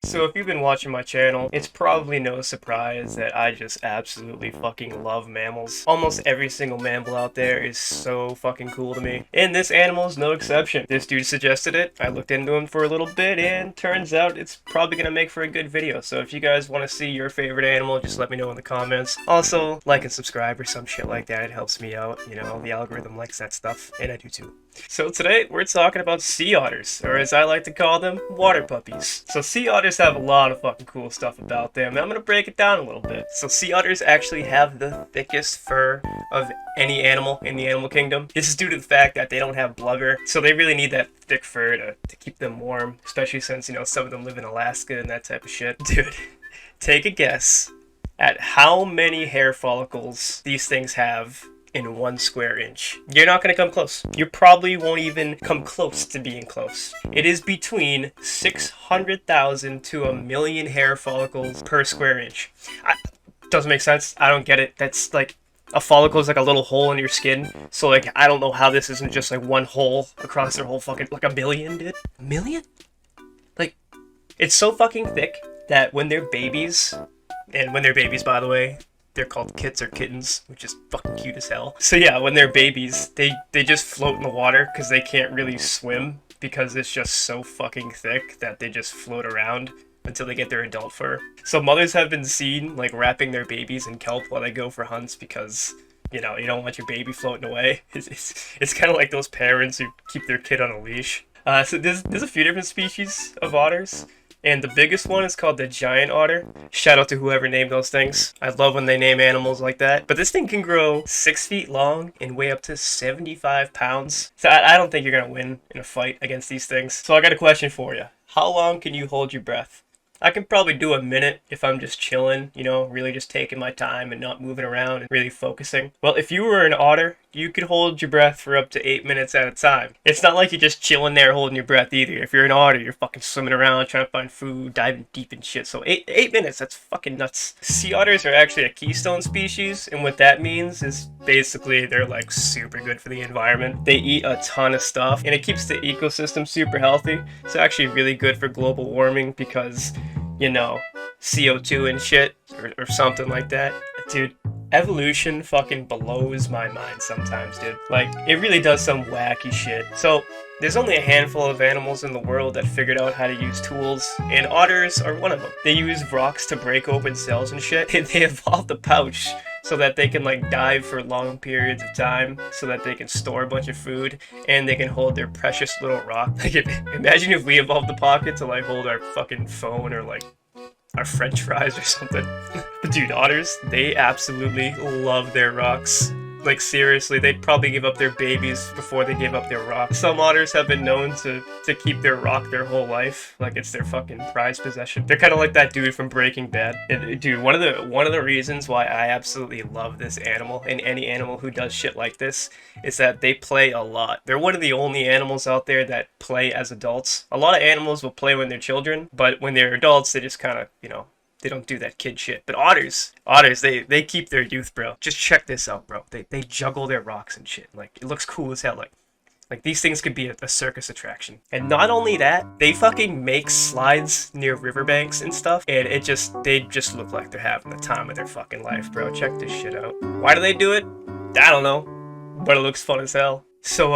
So if you've been watching my channel, it's probably no surprise that I just absolutely fucking love mammals. Almost every single mammal out there is so fucking cool to me, and this animal is no exception. This dude suggested it, I looked into him for a little bit, and turns out it's probably gonna make for a good video. So if you guys want to see your favorite animal, just let me know in the comments. Also, like and subscribe or some shit like that, it helps me out. You know, the algorithm likes that stuff, and I do too. So today, we're talking about sea otters, or as I like to call them, water puppies. So sea otters have a lot of fucking cool stuff about them, and I'm gonna break it down a little bit. So sea otters actually have the thickest fur of any animal in the animal kingdom. This is due to the fact that they don't have blubber, so they really need that thick fur to keep them warm, especially since, you know, some of them live in Alaska and that type of shit. Dude, take a guess at how many hair follicles these things have in 1 square inch. You're not going to come close. You probably won't even come close to being close. It is between 600,000 to 1,000,000 hair follicles per square inch. Doesn't make sense. I don't get it. That's like, a follicle is like a little hole in your skin. So like, I don't know how this isn't just like one hole across their whole fucking, like 1,000,000, dude. 1,000,000? Like, it's so fucking thick that when they're babies, and when they're babies, by the way, they're called kits or kittens, which is fucking cute as hell. So yeah, when they're babies, they just float in the water because they can't really swim because it's just so fucking thick that they just float around until they get their adult fur. So mothers have been seen like wrapping their babies in kelp while they go for hunts because, you know, you don't want your baby floating away. It's kind of like those parents who keep their kid on a leash. So there's a few different species of otters. And the biggest one is called the giant otter. Shout out to whoever named those things. I love when they name animals like that. But this thing can grow 6 feet long and weigh up to 75 pounds. So I don't think you're going to win in a fight against these things. So I got a question for you. How long can you hold your breath? I can probably do a minute if I'm just chilling, you know, really just taking my time and not moving around and really focusing. Well, if you were an otter, you could hold your breath for up to 8 minutes at a time. It's not like you're just chilling there holding your breath either. If you're an otter, you're fucking swimming around trying to find food, diving deep in shit. So eight minutes, that's fucking nuts. Sea otters are actually a keystone species, and what that means is basically they're like super good for the environment. They eat a ton of stuff, and it keeps the ecosystem super healthy. It's actually really good for global warming because, you know, CO2 and shit, or something like that. Dude, evolution fucking blows my mind sometimes, dude. Like, it really does some wacky shit. So, there's only a handful of animals in the world that figured out how to use tools, and otters are one of them. They use rocks to break open cells and shit, and they evolved a pouch so that they can like dive for long periods of time, so that they can store a bunch of food, and they can hold their precious little rock. Like, imagine if we evolved the pocket to like hold our fucking phone or like our french fries or something. Dude, otters, they absolutely love their rocks. Like, seriously, they'd probably give up their babies before they give up their rock. Some otters have been known to keep their rock their whole life, like it's their fucking prized possession. They're kind of like that dude from Breaking Bad. And, dude, one of the reasons why I absolutely love this animal, and any animal who does shit like this, is that they play a lot. They're one of the only animals out there that play as adults. A lot of animals will play when they're children, but when they're adults, they just kind of, you know, they don't do that kid shit. But otters, they keep their youth, bro. Just check this out, bro. They juggle their rocks and shit. Like, it looks cool as hell. Like these things could be a circus attraction. And not only that, they fucking make slides near riverbanks and stuff. And they just look like they're having the time of their fucking life, bro. Check this shit out. Why do they do it? I don't know. But it looks fun as hell. So,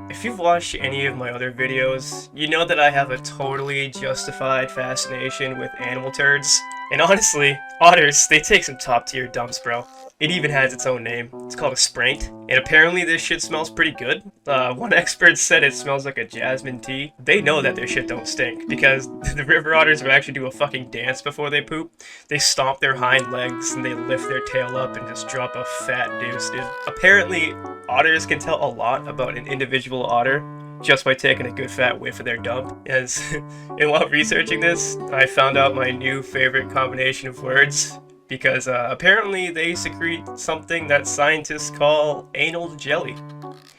if you've watched any of my other videos, you know that I have a totally justified fascination with animal turds. And honestly, otters, they take some top tier dumps, bro. It even has its own name. It's called a spraint. And apparently this shit smells pretty good. One expert said it smells like a jasmine tea. They know that their shit don't stink because the river otters will actually do a fucking dance before they poop. They stomp their hind legs and they lift their tail up and just drop a fat deuce, dude. Apparently, otters can tell a lot about an individual otter just by taking a good fat whiff of their dump. And while researching this, I found out my new favorite combination of words. Because apparently they secrete something that scientists call anal jelly.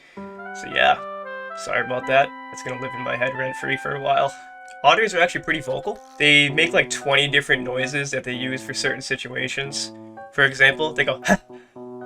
So yeah, sorry about that. It's gonna live in my head rent-free for a while. Otters are actually pretty vocal. They make like 20 different noises that they use for certain situations. For example, they go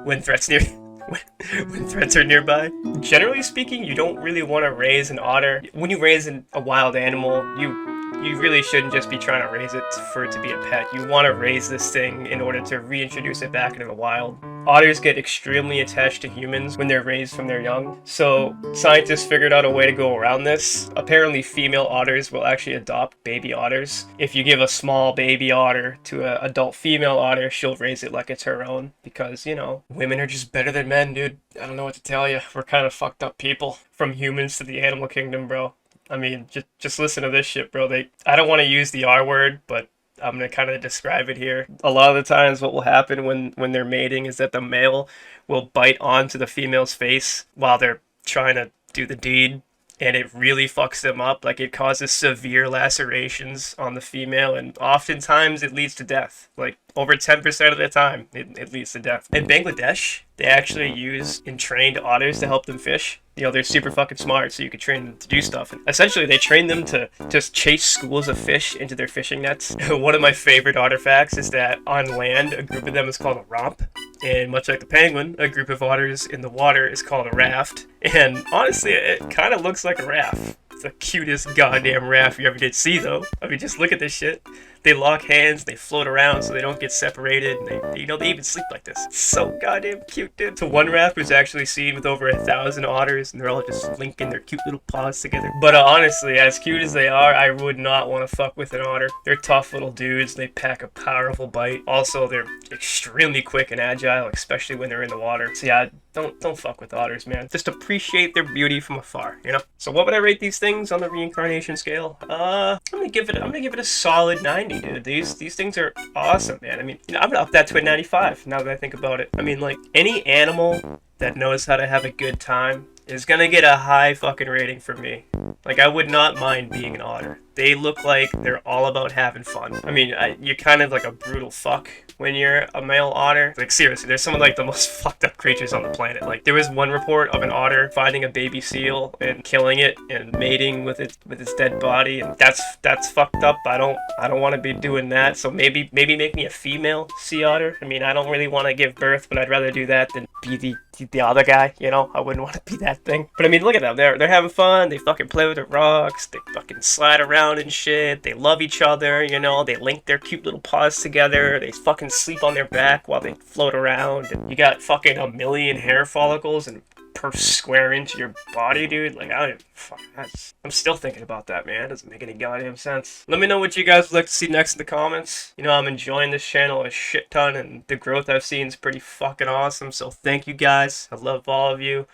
when threats are nearby. Generally speaking, you don't really want to raise an otter. When you raise a wild animal, you you really shouldn't just be trying to raise it for it to be a pet. You want to raise this thing in order to reintroduce it back into the wild. Otters get extremely attached to humans when they're raised from their young, so scientists figured out a way to go around this. Apparently female otters will actually adopt baby otters. If you give a small baby otter to an adult female otter, she'll raise it like it's her own, because, you know, women are just better than men, dude. I don't know what to tell you. We're kind of fucked up people. From humans to the animal kingdom, bro. I mean, just listen to this shit, bro. I don't want to use the R word, but I'm gonna kind of describe it here. A lot of the times what will happen when they're mating is that the male will bite onto the female's face while they're trying to do the deed, and it really fucks them up. Like, it causes severe lacerations on the female, and oftentimes it leads to death. Like, over 10% of the time, it leads to death. In Bangladesh, they actually use trained otters to help them fish. You know, they're super fucking smart, so you can train them to do stuff. And essentially, they train them to just chase schools of fish into their fishing nets. One of my favorite otter facts is that on land, a group of them is called a romp. And much like the penguin, a group of otters in the water is called a raft. And honestly, it kind of looks like a raft. It's the cutest goddamn raft you ever did see, though. I mean, just look at this shit. They lock hands, they float around so they don't get separated, and they even sleep like this. It's so goddamn cute, dude. So one raft was actually seen with over 1,000 otters, and they're all just linking their cute little paws together. But honestly, as cute as they are, I would not want to fuck with an otter. They're tough little dudes, they pack a powerful bite. Also, they're extremely quick and agile, especially when they're in the water. So yeah, don't fuck with otters, man. Just appreciate their beauty from afar, you know? So what would I rate these things on the reincarnation scale? I'm gonna give it a solid 90. Dude, these things are awesome, man. I mean, you know, I'm gonna up that to a 95 now that I think about it. I mean, like, any animal that knows how to have a good time is gonna get a high fucking rating from me. Like, I would not mind being an otter. They look like they're all about having fun. I mean, you're kind of like a brutal fuck when you're a male otter. Like, seriously, they're some of like the most fucked up creatures on the planet. Like, there was one report of an otter finding a baby seal and killing it and mating with its dead body, and that's fucked up. I don't want to be doing that. So maybe make me a female sea otter. I mean, I don't really want to give birth, but I'd rather do that than be the other guy, you know? I wouldn't want to be that thing. But I mean, look at them. They're having fun. They fucking play with the rocks. They fucking slide around and shit. They love each other, you know? They link their cute little paws together. They fucking sleep on their back while they float around. And you got fucking 1,000,000 hair follicles and per square inch of your body, dude. Like, I'm still thinking about that, man. It doesn't make any goddamn sense. Let me know what you guys would like to see next in the comments. You know, I'm enjoying this channel a shit ton, and the growth I've seen is pretty fucking awesome. So thank you guys. I love all of you.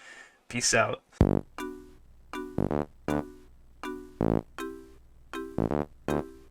Peace out.